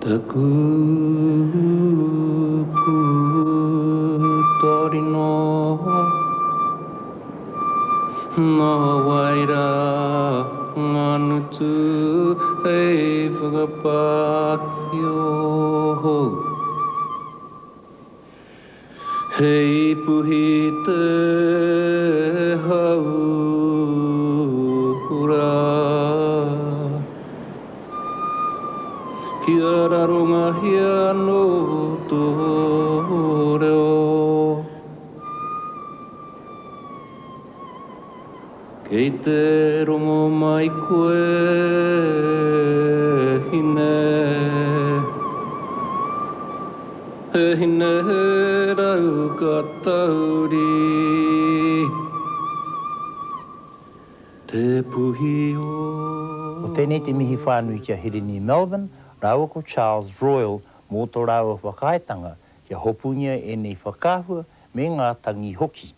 Taku putori no Ngā waira nganutu hei whakapāhio Hei puhi te haura Kia raronga hia no tō reo Kei te rongo mai koe hine He hine he rau ka tauri Te puhi o O tēnei te mihi whānui kia Hirini Melbourne, rāua ko Charles Royal mō tō rāua whakaetanga kia hopungia e nei whakāhua me ngā tangi hoki.